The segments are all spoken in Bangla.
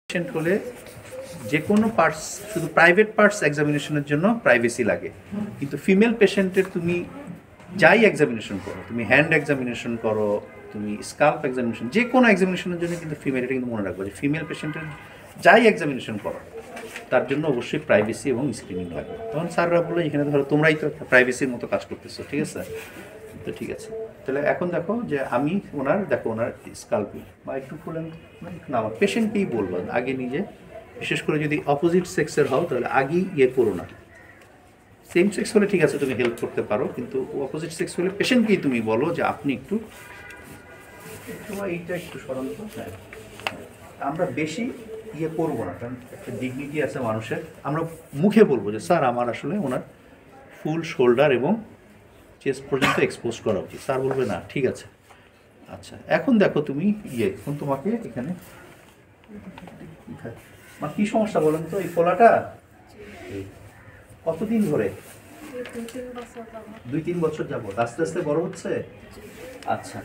পেশেন্ট হলে যে কোনো পার্টস শুধু প্রাইভেট পার্টস এক্সামিনেশনের জন্য প্রাইভেসি লাগে, কিন্তু ফিমেল পেশেন্টের তুমি যাই এক্সামিনেশন করো, তুমি হ্যান্ড এক্সামিনেশন করো, তুমি স্কাল্প এক্সামিনেশন, যে কোনো এক্সামিনেশনের জন্য কিন্তু ফিমেল, এটা কিন্তু মনে রাখবো যে ফিমেল পেশেন্টের যাই এক্সামিনেশন করো তার জন্য অবশ্যই প্রাইভেসি এবং স্ক্রিনিং লাগবে। তখন স্যাররা বলে এখানে ধরো তোমরাই তো একটা প্রাইভেসির মতো কাজ করতেছো, ঠিক আছে? তো ঠিক আছে, তাহলে এখন দেখো যে আমি ওনার স্কাল্পিং বা একটু খুলেন না, আমার পেশেন্টকেই বলবো আগে নিজে, বিশেষ করে যদি অপোজিট সেক্সের হও তাহলে আগেই করো না। সেম সেক্স হলে ঠিক আছে তুমি হেল্প করতে পারো, কিন্তু অপোজিট সেক্স হলে পেশেন্টকেই তুমি বলো যে আপনি একটু এইটা একটু সরান্ত। হ্যাঁ, আমরা বেশি করবো না, কারণ একটা ডিগনিটি আছে মানুষের। আমরা মুখে বলবো যে স্যার আমার আসলে ওনার ফুল শোল্ডার এবং চেস্ট পর্যন্ত এক্সপোজ করা উচিত। স্যার বলবে না ঠিক আছে। আচ্ছা, এখন দেখো তুমি এখন তোমাকে এখানে কী সমস্যা বলেন তো? এই ফোলাটা কতদিন ধরে? 2-3 বছর যাবো, আস্তে আস্তে বড় হচ্ছে। আচ্ছা,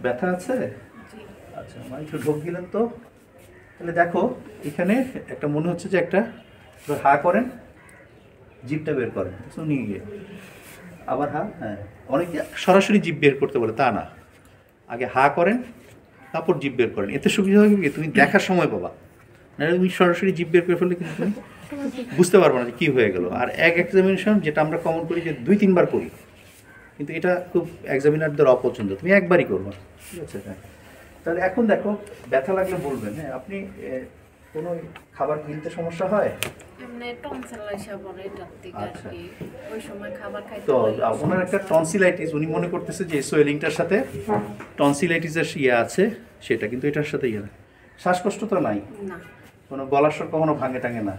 ব্যথা আছে? আচ্ছা, একটু ঢোক দিলেন তো। তাহলে দেখো এখানে একটা মনে হচ্ছে যে একটা হা করেন, জিভটা বের করেন, নিয়ে গিয়ে আবার হা। হ্যাঁ, অনেকে সরাসরি জিভ বের করতে বলে, তা না, আগে হা করেন তারপর জিভ বের করেন। এতে সুবিধা হবে কি, তুমি দেখার সময় পাবা। না তুমি সরাসরি জিভ বের করে ফেললে কিন্তু তুমি বুঝতে পারবো না যে কী হয়ে গেলো। আর এক এক্সামিনেশন যেটা আমরা কমন করি যে 2-3 বার করি, কিন্তু এটা খুব এক্সামিনারদের অপছন্দ, তুমি একবারই করবো, ঠিক আছে? হ্যাঁ, তাহলে এখন দেখো ব্যথা লাগলে বলবেন। হ্যাঁ, আপনি কোনো খাবার গিলতে সমস্যা হয়? তো ওনার একটা টনসিলাইটিস, উনি মনে করতেছে যে সোয়েলিংটার সাথে টনসিলাইটিসের আছে সেটা, কিন্তু এটার সাথে না। শ্বাসকষ্ট তো নাই? কোনো গলার স্বর কখনো ভাঙে টাঙে না?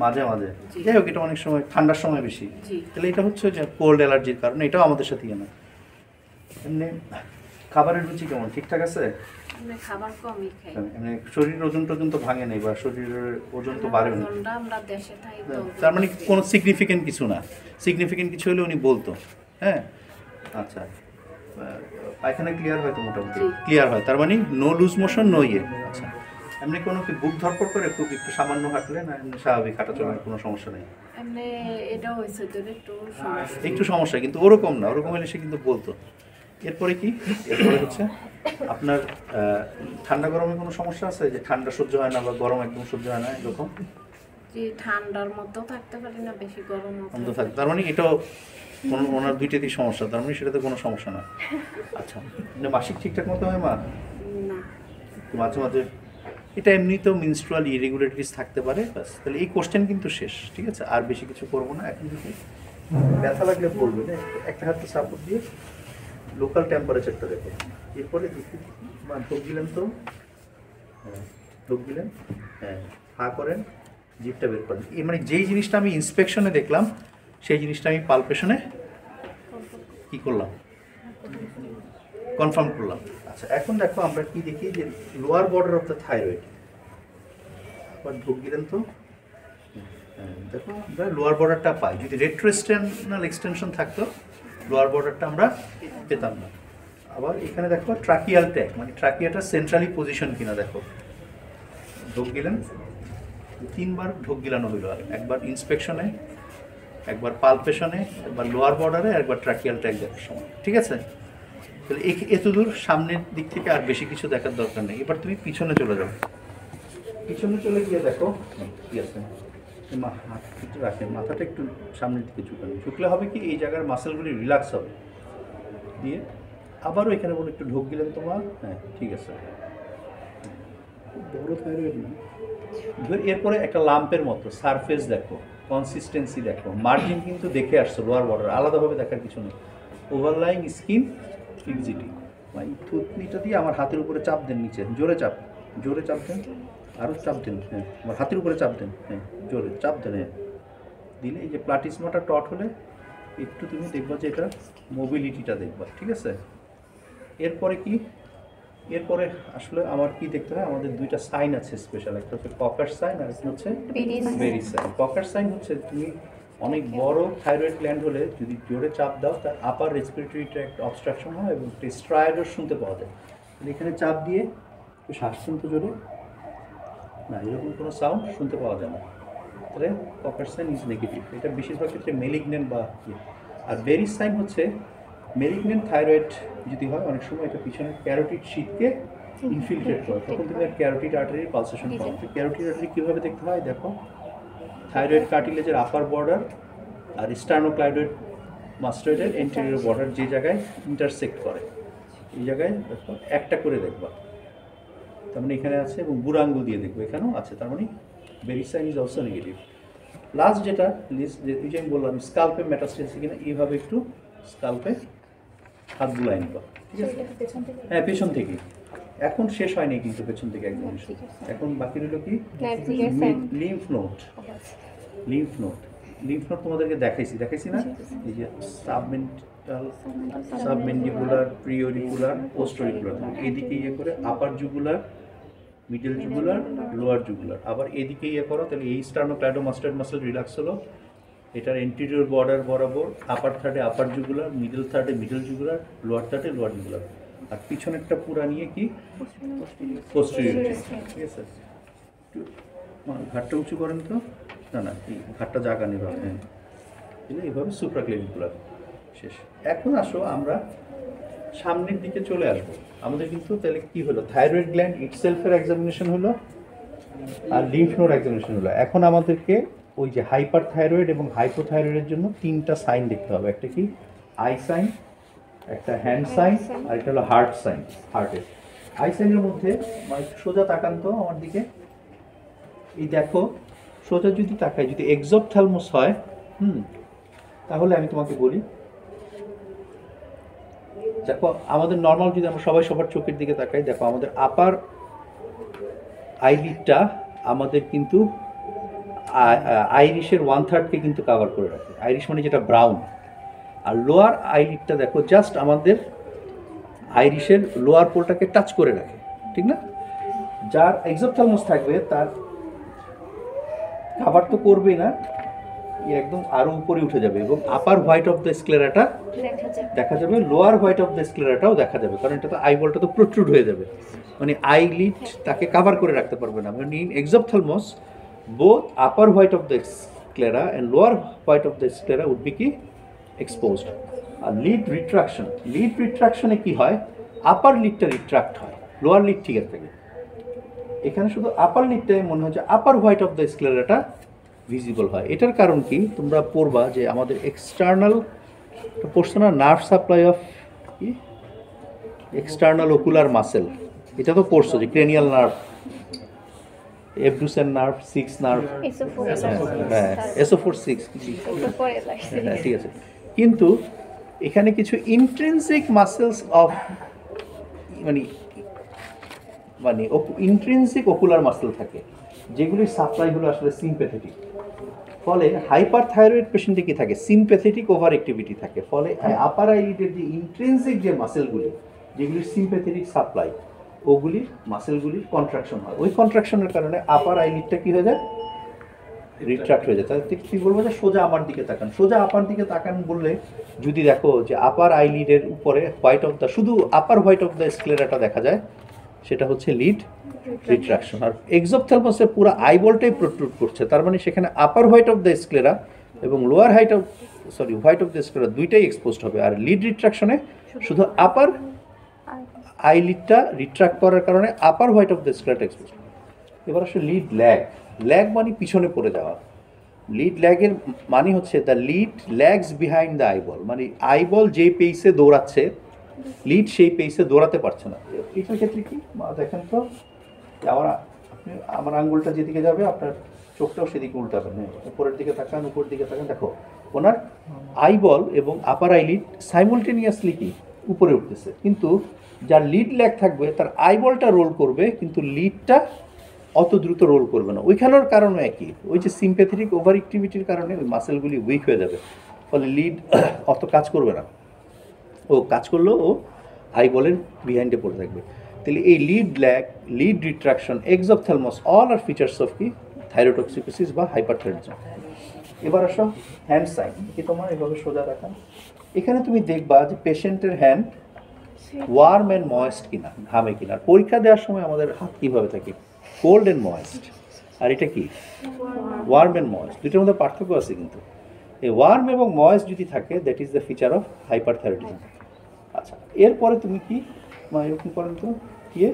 মাঝে মাঝে, যাই হোক, এটা অনেক সময় ঠান্ডার সময় বেশি। তাহলে এটা হচ্ছে যে কোল্ড অ্যালার্জির কারণে, এটাও আমাদের সাথে না। এমনি খাবারের রুচি কেমন, ঠিকঠাক আছে? শরীরের ওজন টোজন তো ভাঙে নেই, বা শরীরের ওজন তো বাড়ে না, তার মানে কোনো সিগনিফিকেন্ট কিছু না। সিগনিফিকেন্ট কিছু হলে উনি বলতো। হ্যাঁ, আচ্ছা, পায়খানা ক্লিয়ার হয় তো? মোটামুটি ক্লিয়ার হয়, তার মানে নো লুজ মোশন, নো আচ্ছা, এমনি কোনো কি বুক ধরপড় করে খুব একটু সামান্য হাঁটলে? না এমনি স্বাভাবিক হাঁটা চলার কোনো সমস্যা নেই? একটু সমস্যা, কিন্তু ওরকম না, ওরকম হলে সে কিন্তু বলতো। এরপরে কি? এরপরে হচ্ছে আপনার ঠান্ডা গরমে কোনো সমস্যা আছে, যে ঠান্ডা সহ্য হয় না বা গরম একদম সহ্য হয় না এরকম? ঠান্ডার মতো থাকতে পারি না, বেশি গরম মতো থাকে, তার মানে এটাও ওনার দুইটাতেই সমস্যা, তার মানে সেটাতে কোনো সমস্যা না। আচ্ছা, মাসিক ঠিকঠাক মতো হয় মা? না, মাঝে মাঝে এটা এমনিতেও মিনস্ট্রুয়াল ইরেগুলারিটিস থাকতে পারে। ব্যাস, তাহলে এই কোশ্চেন কিন্তু শেষ, ঠিক আছে? আর বেশি কিছু করবো না। এখন যদি ব্যথা লাগলে বলবে, একটা হাতে সাপোর্ট দিয়ে লোকাল টেম্পারেচারটা দেখো। এরপরে ঢোক দিলেন তো, হ্যাঁ ঢোক দিলেন, হ্যাঁ হা করেন, জিভটা বের করেন। মানে যেই জিনিসটা আমি ইন্সপেকশনে দেখলাম সেই জিনিসটা আমি পালপেশনে কী করলাম, কনফার্ম করলাম। আচ্ছা, এখন দেখো আমরা কি দেখি যে lower border of the thyroid. আবার ঢোক দিলেন তো, দেখো আমরা লোয়ার বর্ডারটা পাই। যদি রেট্রোস্টেনাল এক্সটেনশন থাকতো লোয়ার বর্ডারটা আমরা পেতাম না। আবার এখানে দেখো ট্রাকিয়াল ট্যাগ, মানে ট্রাকিয়াটা সেন্ট্রালি পজিশন কিনা দেখো। ঢোক গেলেন, 3 বার ঢোক গিলানো হইল, একবার ইন্সপেকশনে, একবার পালপেশনে, একবার লোয়ার বর্ডারে, একবার ট্রাকিয়াল ট্যাগ দেখার সময়, ঠিক আছে? তাহলে এতদূর সামনের দিক থেকে আর বেশি কিছু দেখার দরকার নেই। এবার তুমি পিছনে চলে যাও, পিছনে চলে গিয়ে দেখো কি আছে। একটু রাখেন, মাথাটা একটু সামনের দিকে ঝুঁকানো, ঝুঁকলে হবে কি এই জায়গার মাসেলগুলি রিল্যাক্স হবে। দিয়ে আবারও এখানে বলে একটু ঢোক গেলেন তোমার। হ্যাঁ ঠিক আছে, খুব বড় থাইরয়েড না। এরপরে একটা লাম্পের মতো সারফেস দেখো, কনসিস্টেন্সি দেখো, মার্জিন কিন্তু দেখে আসছো লোয়ার বর্ডার, আলাদাভাবে দেখার কিছু নেই। ওভারলাইং স্কিন ফিক্সিটি, মানে থুতনিটা দিয়ে আমার হাতের উপরে চাপ দেন, নিচে জোরে চাপ, জোরে চাপ দেন, আরও চাপ দেন। হ্যাঁ, আমার হাতের উপরে চাপ দেন, হ্যাঁ জোরে চাপ দেন। হ্যাঁ, দিলে এই যে প্লাটিসমাটা টট হলে একটু তুমি দেখবা যে এটা মোবিলিটিটা দেখবা, ঠিক আছে? এরপরে কি? এরপরে আসলে আমার কি দেখতে হয়, আমাদের 2টা সাইন আছে স্পেশাল, একটা হচ্ছে ককার সাইন আর একটা হচ্ছে বেরি সাইন। ককার সাইন হচ্ছে তুমি অনেক বড় থাইরয়েড গ্ল্যান্ড হলে যদি জোরে চাপ দাও তার আপার রেসপিরেটরি ট্র্যাক্ট অবস্ট্রাকশন হয় এবং স্ট্রাইডার শুনতে পাওয়া যায়। এখানে চাপ দিয়ে শ্বাস শুনতে জোরে, না, এরকম কোনো সাউন্ড শুনতে পাওয়া যায় না, তাহলে ককার সাইন ইজ নেগেটিভ। এটা বেশিরভাগ ক্ষেত্রে মেলিগনেন্ট বা আর বেরিস সাইন হচ্ছে মেলিগনেন্ট থাইরয়েড যদি হয়, অনেক সময় এটা পিছনের ক্যারোটিড শীটকে ইনফিলট্রেট করে, তখন তুমি ক্যারোটিড আর্টারির পালসেশন পাও। ক্যারোটিড আর্টারি কীভাবে দেখতে হয় দেখো, থাইরয়েড কার্টিলেজের আপার বর্ডার আর স্টার্নোক্লাইডয়েড মাস্টয়েডের এন্টেরিয়র বর্ডার যে জায়গায় ইন্টারসেক্ট করে, এই জায়গায় দেখো একটা করে দেখবা, তার মানে এখানে আছে, এবং বুড়ো আঙ্গুল দিয়ে দেখবো এখানেও আছে, তার মানে বেরিস sign is also negative. Last যেটা যে আমি বললাম স্কাল্পে মেটাস্টেসিস কিনা, এইভাবে একটু স্কাল্পে হাত বুলাই নিবা, ঠিক আছে? হ্যাঁ, পেছন থেকে। এখন শেষ হয়নি কিন্তু পেছন থেকে একদম, এখন বাকি রইল কি লিম্ফ নোড। লিম্ফ নোড তোমাদেরকে দেখাইছি না, এই যে সাবমেন্ডিবুলার, প্রিঅরিকুলার, পোস্টোরিকুলার, এদিকে ইয়ে করে upper jugular, middle jugular, lower jugular, আবার এদিকে ইয়ে করো, তাহলে এই স্টার্নোক্লাইডোমাস্টয়েড মাসল রিল্যাক্স হলো, এটার এন্টিরিয়র বর্ডার বরাবর আপার থার্ডে আপার জুগুলার, মিডল থার্ডে মিডল জুগুলার, লোয়ার থার্ডে লোয়ার জুগুলার, আর পিছনেরটা পুরা নিয়ে কি পোস্টেরিয়র, ঠিক আছে? ঘাটটা উঁচু করেন তো, না এই ঘাটটা জায়গা নেবে, হ্যাঁ, এইভাবে সুপ্রাক্লেভিকুলার শেষ। এখন আসো আমরা সামনের দিকে চলে আসবো। আমাদের কিন্তু তাহলে কি হলো, থাইরয়েড গ্ল্যান্ড ইটসেলফের এক্সামিনেশন হলো আর লিম্ফ নোড এক্সামিনেশন হলো। এখন আমাদেরকে ওই যে হাইপার থাইরয়েড এবং হাইপোথাইরয়েডের জন্য তিনটা সাইন দেখতে হবে, একটা কি আই সাইন, একটা হ্যান্ড সাইন, আর একটা হলো হার্ট সাইন। হার্টের আই সাইনের মধ্যে মানে সোজা তাকান তো আমার দিকে, এই দেখো সোজা যদি তাকাই, যদি এক্সোপথ্যালমাস হয় তাহলে আমি তোমাকে বলি, দেখো আমাদের নর্মাল যদি আমরা সবাই সবার চোখের দিকে তাকাই, দেখো আমাদের আপার আইলিডটা আমাদের কিন্তু আইরিশের 1/3কে কিন্তু কাভার করে রাখে, আইরিশ মানে যেটা ব্রাউন, আর লোয়ার আইলিডটা দেখো জাস্ট আমাদের আইরিশের লোয়ার পোলটাকে টাচ করে রাখে, ঠিক না? যার এক্সোপথ্যালমাস থাকবে তার কাভার তো করবেই না, একদম আরো উপরে উঠে যাবে, এবং আপার হোয়াইট অফ দ্য স্ক্লেরাটা দেখা যাবে, লোয়ার হোয়াইট অফ দ্য স্ক্লেরাটাও দেখা যাবে, কারণ এটা তো আইবলটা তো প্রোট্রুড হয়ে যাবে, মানে আইলিড তাকে কাভার করে রাখতে পারবে না। মানে in exophthalmos both upper white of the sclera and lower white of the sclera would be কি এক্সপোজড। আর লিড রিট্রাকশনে কি হয়, আপার লিডটা রিট্রাক্ট হয়, লোয়ার লিড ঠিক থাকে। এখানে শুধু আপার লিডটাই মনে হচ্ছে আপার হোয়াইট অফ দ্য স্ক্লেরাটা ভিজিবল হয়। এটার কারণ কি, তোমরা পড়বা যে আমাদের external portional nerve supply of কি এক্সটার্নাল ওকুলার মাসেল, এটা তো পড়ছো যে ক্রেনিয়াল নার্ভ, এবডুসেন নার্ভ, 6 নার্ভ, হ্যাঁ SO4 6, হ্যাঁ ঠিক আছে। কিন্তু এখানে কিছু ইন্ট্রিনসিক মাসেলস অফ মানে ইন্ট্রিনসিক ওকুলার মাসেল থাকে, যেগুলির সাপ্লাই হলো আসলে সিম্প্যাথেটিক। ফলে হাইপার থাইরয়েড পেশেন্টে কি থাকে, সিম্প্যাথেটিক ওভার অ্যাক্টিভিটি থাকে, ফলে আপার আইলিডের যে ইন্ট্রিনসিক যে মাসেলগুলি যেগুলির সিম্প্যাথেটিক সাপ্লাই, ওগুলির মাসেলগুলির কন্ট্রাকশন হয়, ওই কন্ট্রাকশনের কারণে আপার আইলিডটা কি হয়ে যায়, রিট্রাক্ট হয়ে যায়। তাহলে কি বলবো যে সোজা আমার দিকে তাকান, সোজা আপার দিকে তাকান বললে যদি দেখো যে আপার আইলিডের উপরে হোয়াইট অফ দ্য, শুধু আপার হোয়াইট অফ দ্য স্ক্লেরাটা দেখা যায়, সেটা হচ্ছে লিড রিট্রাকশন। আর এক্সোপথ্যালমাসে পুরো আইবলটাই প্রোট্রুড করছে, তার মানে সেখানে আপার হোয়াইট অফ দ্য স্ক্লেরা এবং lower white of the sclera দুইটাই এক্সপোজড হবে। আর লিড রিট্রাকশনে শুধু আপার আইলিডটা রিট্রাক্ট করার কারণে আপার হোয়াইট অফ দ্য স্ক্লেরাটা এক্সপোজড হবে। এবার আসলে লিড ল্যাগ মানে পিছনে পড়ে যাওয়া। লিড ল্যাগের মানে হচ্ছে the lead lags behind the eyeball, মানে আইবল যেই পেইসে দৌড়াচ্ছে লিড সেই পেইসে দৌড়াতে পারছে না। এটার ক্ষেত্রে কি দেখেন তো, আমার আঙ্গুলটা যেদিকে যাবে আপনার চোখটাও সেদিকে উল্টাবেন, হ্যাঁ উপরের দিকে তাকান, উপরের দিকে তাকান, দেখো ওনার আইবল এবং আপার আইলিড সাইমultaneously কি উপরে উঠতেছে, কিন্তু যার লিড ল্যাগ থাকবে তার আইবলটা রোল করবে কিন্তু লিডটা অত দ্রুত রোল করবে না। ওইখানের কারণে একই, ওই যে সিম্প্যাথেটিক ওভার অ্যাক্টিভিটির কারণে ওই মাসেলগুলি উইক হয়ে যাবে, ফলে লিড অত কাজ করবে না, ও কাজ করলেও ও আইবলের বিহাইন্ডে পড়ে থাকবে। তাহলে এই lid lag, lid retraction, exophthalmos all are features of কি থাইরোটক্সিকোসিস বা হাইপারথাইরয়েডিজম। এবার আসো হ্যান্ড সাইন, কি তোমার এভাবে সোজা দেখান, এখানে তুমি দেখবা যে পেশেন্টের হ্যান্ড ওয়ার্ম অ্যান্ড ময়েস্ট কিনা, ঘামে কিনা। পরীক্ষা দেওয়ার সময় আমাদের হাত কীভাবে থাকে, কোল্ড অ্যান্ড ময়েস্ট, আর এটা কি ওয়ার্ম অ্যান্ড ময়েস্ট। দুটোর মধ্যে পার্থক্য আছে কিন্তু। এই ওয়ার্ম এবং ময়েস্ট যদি থাকে that is the feature of hyperthyroidism. আচ্ছা, এরপরে তুমি কি এরকম করেন তো গিয়ে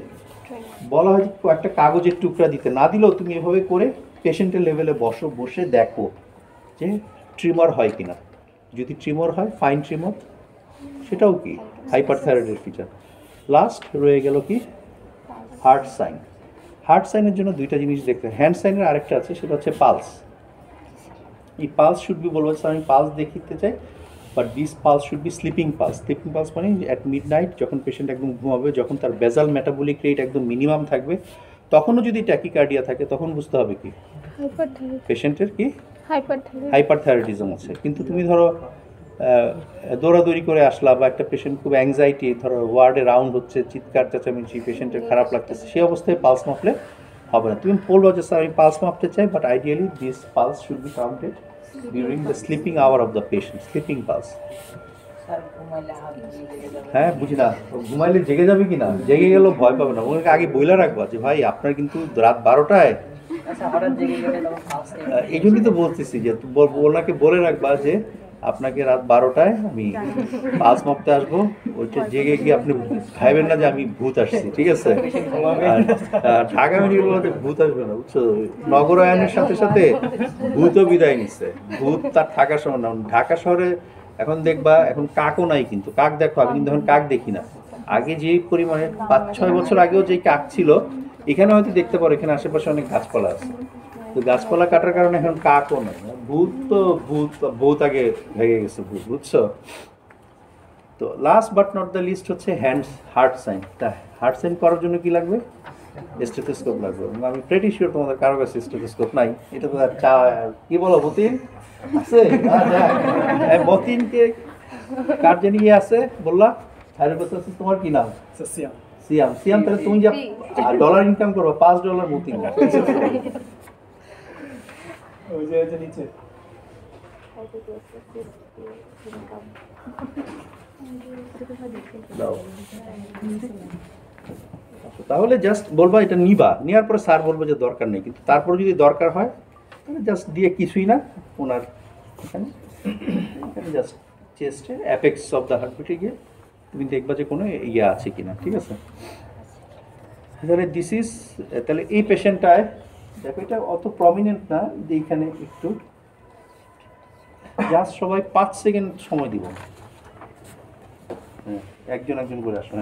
বলা হয় যে একটা কাগজের টুকরা দিতে, না দিলেও তুমি এভাবে করে পেশেন্টের লেভেলে বসে দেখো যে ট্রিমর হয় কিনা। যদি ট্রিমর হয়, ফাইন ট্রিমর, সেটাও কি হাইপারথাইরয়েডের ফিচার। লাস্ট রয়ে গেল কি হার্ট সাইন। হার্ট সাইনের জন্য দুইটা জিনিস দেখতে, হ্যান্ড সাইনের আরেকটা আছে, সেটা হচ্ছে পালস। এই পালস শুড বি, বলবো আমি পালস দেখিতে চাই, but this pulse should be sleeping pulse. Sleeping pulse মানে অ্যাট মিড নাইট যখন পেশেন্ট একদম ঘুমাবে, যখন তার বেজাল মেটাবলিক রেট একদম মিনিমাম থাকবে, তখনও যদি ট্যাকিকার্ডিয়া থাকে তখন বুঝতে হবে কি পেশেন্টের কি হাইপারথাইরয়েডিজম আছে। কিন্তু তুমি ধরো দৌড়াদৌড়ি করে আসলা, বা একটা পেশেন্ট খুব অ্যাংজাইটি, ধরো ওয়ার্ডে রাউন্ড হচ্ছে, চিৎকার চেঁচামেচি, পেশেন্টের খারাপ লাগতেছে, সেই অবস্থায় পালস মাপলে হবে না। তুমি বলবো যে স্যার আমি পালস মাপতে চাই, but ideally this pulse should be counted during the sleeping hour of the patient, sleeping pulse. হ্যাঁ বুঝি না, ঘুমাইলে জেগে যাবে কি না, জেগে গেলেও ভয় পাবে না, ওনাকে আগে বইলা রাখবা যে ভাই আপনার কিন্তু রাত 12টায়, এই জন্যই তো বলতেছি যে ওনাকে বলে রাখবা যে আপনাকে রাত 12টায় আমি পালস মাপতে আসবো, ওইটা জেগে গিয়ে আপনি ভাইবেন না যে আমি ভূত আসছি, ঠিক আছে? আর ঢাকা মেডিকেল কলেজে ভূত আসবে না, বুঝছো? নগরায়নের সাথে সাথে ভূতও বিদায় নিচ্ছে। ভূত তার থাকার সময় না। ঢাকা শহরে এখন দেখবা এখন কাকও নাই, কিন্তু কাক দেখো, আমি কিন্তু এখন কাক দেখি না। আগে যে পরিমাণে 5-6 বছর আগেও যে কাক ছিল, এখানে হয়তো দেখতে পারো, এখানে আশেপাশে অনেক গাছপালা আছে, তো গাছপালা কাটার কারণে এখন কাকও নাই। ভূত তো ভূত আগে ভেঙে গেছে ভূত, বুঝছো? তো last but not the least হচ্ছে হার্ট সাইন। তা হার্ট সাইন করার জন্য কি লাগবে? স্টেথোস্কোপ লাগবে। আমি প্রেটি শিওর তোমাদের কারো কাছে স্টেথোস্কোপ নাই। এটা তো কি বলো মতিন আছে? মতিনকে কার জানি আছে বললা, তোমার কি নাম? সিয়াম। সিয়াম, তাহলে তুমি যা ডলার ইনকাম করবো, $5 মতিন। নিচে তাহলে জাস্ট বলবা এটা নিবা, নেওয়ার পরে স্যার বলবো যে দরকার নেই, কিন্তু তারপরে যদি দরকার হয় তাহলে জাস্ট দিয়ে কিছুই না, ওনার এখানে জাস্ট চেস্টের অ্যাপেক্স অফ দ্য হার্টবিটে গিয়ে তুমি দেখবা যে কোনো ইয়ে আছে কিনা, ঠিক আছে? তাহলে দিস ইজ, তাহলে এই পেশেন্টটায় দেখো এটা অত প্রমিনেন্ট না, যে এইখানে একটু জাস্ট সবাই 5 সেকেন্ড সময় দিব, হ্যাঁ একজন করে আসুন।